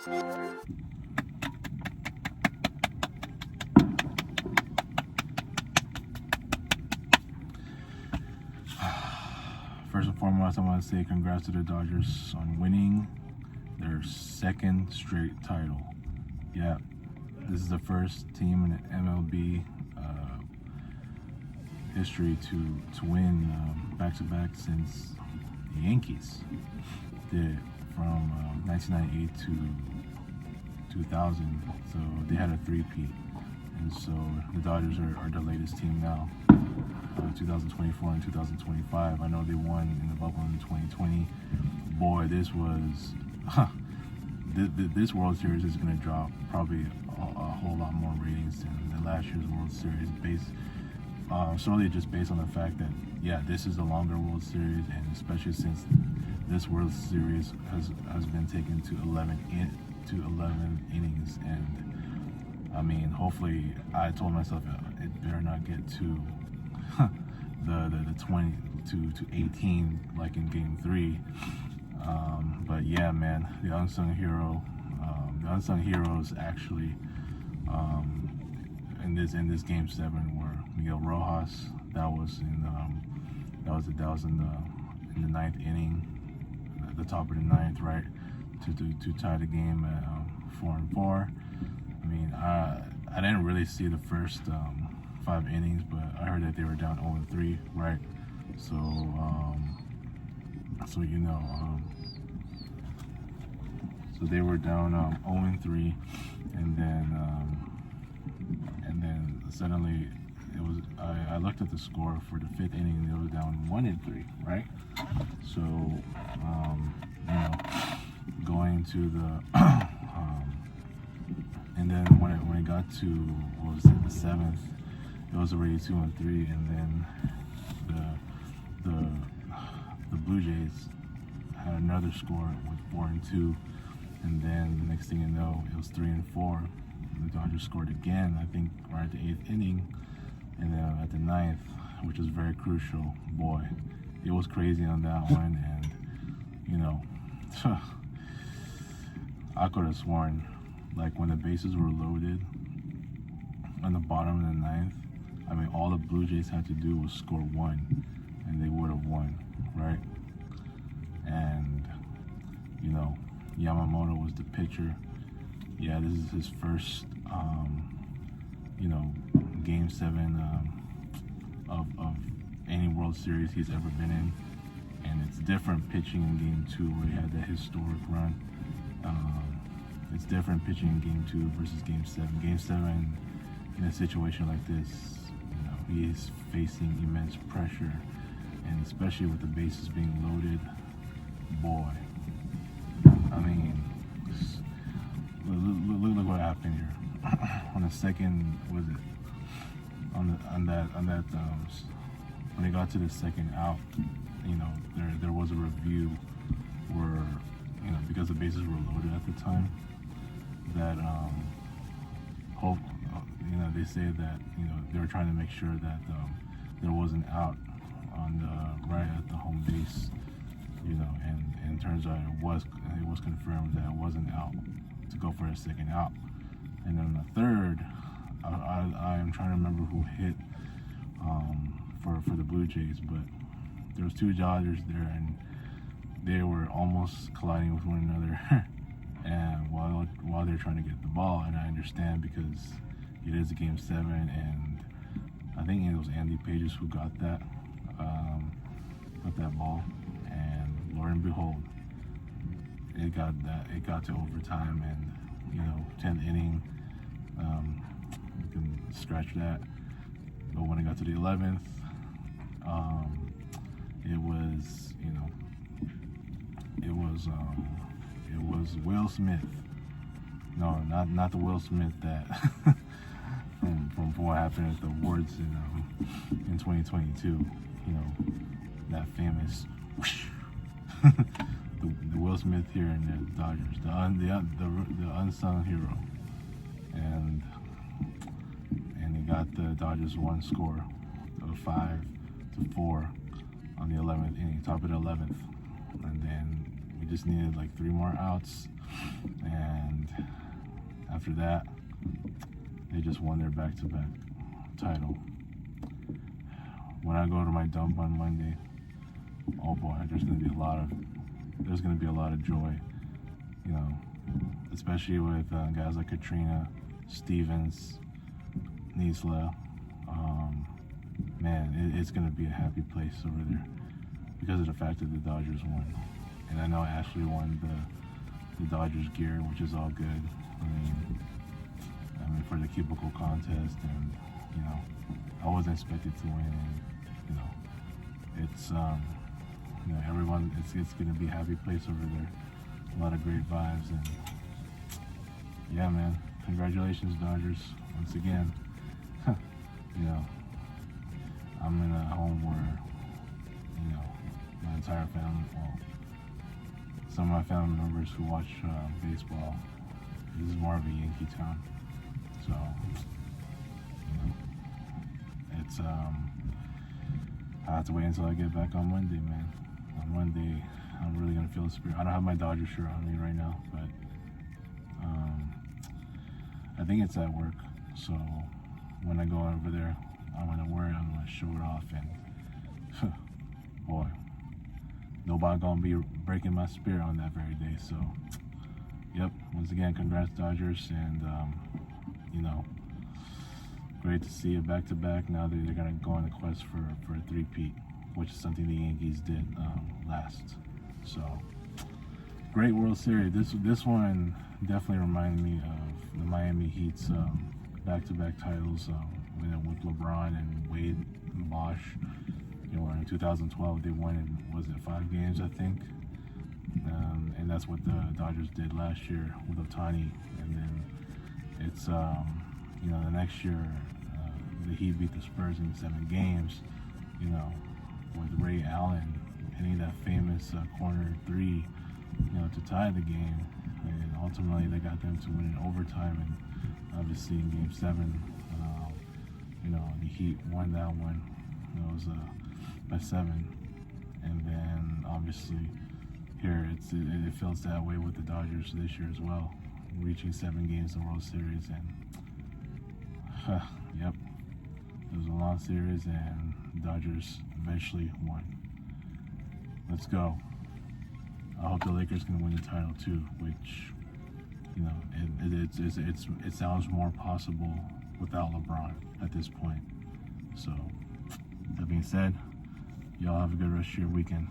First and foremost, I want to say congrats to the Dodgers on winning their second straight title. Yeah, this is the first team in MLB history to win back-to-back since the Yankees did from 1998 to 2000. So they had a three-peat, and so the Dodgers are the latest team now. 2024 and 2025. I know they won in the bubble in 2020. Boy, this was this World Series is going to drop probably a whole lot more ratings than the last year's World Series, solely just based on the fact that, yeah, this is a longer World Series, and especially since this World Series has been taken to 11 innings. And I mean, hopefully, I told myself it better not get to the 20 to 18 like in Game 3. But yeah, man, the unsung heroes actually in this Game 7 were Miguel Rojas. That was in the ninth inning, at the top of the ninth, right, to tie the game at 4-4. I mean, I didn't really see the first 5 innings, but I heard that they were down 0-3, right? So so they were down 0-3, and then suddenly it was. I looked at the score for the 5th inning, and they were down 1-3, right? So going to the and then when it got to, what was it, the 7th, it was already 2-3, and then the Blue Jays had another score with 4-2, and then the next thing you know, it was 3-4. The Dodgers scored again, I think, right at the 8th inning, and then at the 9th, which was very crucial. Boy, it was crazy on that one, and I could have sworn, like, when the bases were loaded on the bottom of the 9th, I mean, all the Blue Jays had to do was score 1, and they would have won, right? And, Yamamoto was the pitcher. Yeah, this is his first, Game 7 of any World Series he's ever been in. And it's different pitching in Game 2, where he had that historic run. It's different pitching in Game 2 versus Game 7. Game 7, in a situation like this, he is facing immense pressure, and especially with the bases being loaded, boy. I mean, look what happened here. On the second, was it? On that when they got to the second out, there was a review where, because the bases were loaded at the time, that they say that they were trying to make sure that there was an out on the right at the home base, and turns out it was confirmed that it wasn't out to go for a second out. And then the third, I am trying to remember who hit for the Blue Jays, but there was 2 Dodgers there, and they were almost colliding with one another, and while they're trying to get the ball. And I understand, because it is a Game 7, and I think it was Andy Pages who got that ball, and lo and behold, it got to overtime, and 10th inning, you can scratch that. But when it got to the 11th, it was Will Smith. No, not the Will Smith that from what happened at the awards in 2022. That famous the Will Smith here in the Dodgers, the unsung hero, and he got the Dodgers one score of 5-4 on the 11th inning, top of the 11th, and then We just needed like 3 more outs, and after that, they just won their back-to-back title. When I go to my dump on Monday, oh boy, there's gonna be a lot of joy, you know, especially with guys like Katrina, Stevens, Nisla. Man, it's gonna be a happy place over there because of the fact that the Dodgers won. And I know Ashley won the Dodgers gear, which is all good. I mean for the cubicle contest, and you know, I wasn't expected to win, and you know, it's you know, everyone, it's gonna be a happy place over there. A lot of great vibes, and yeah, man, congratulations, Dodgers, once again. You know, I'm in a home where, you know, my entire family, well, some of my family members who watch baseball, this is more of a Yankee town. So, you know, it's I have to wait until I get back on Monday, man. On Monday, I'm really gonna feel the spirit. I don't have my Dodgers shirt on me right now, but I think it's at work. So when I go over there, I'm gonna wear it. I'm gonna show it off, and boy, nobody gonna be breaking my spirit on that very day. So, yep. Once again, congrats, Dodgers, and you know, great to see it back-to-back. Now they're going to go on a quest for a three-peat, which is something the Yankees did last. So, great World Series. This one definitely reminded me of the Miami Heat's back-to-back titles with LeBron and Wade and Bosh. You know, in 2012 they won in, was it 5 games, I think? And that's what the Dodgers did last year with Ohtani. And then it's you know, the next year the Heat beat the Spurs in 7 games, you know, with Ray Allen hitting that famous corner 3, you know, to tie the game, and ultimately they got them to win in overtime. And obviously in Game 7, you know, the Heat won that one. It was by 7, and then obviously here it feels that way with the Dodgers this year as well, reaching 7 games in the World Series. And yep, it was a long series, and the Dodgers eventually won. Let's go. I hope the Lakers can win the title too, which, you know, it sounds more possible without LeBron at this point. So, that being said, y'all have a good rest of your weekend.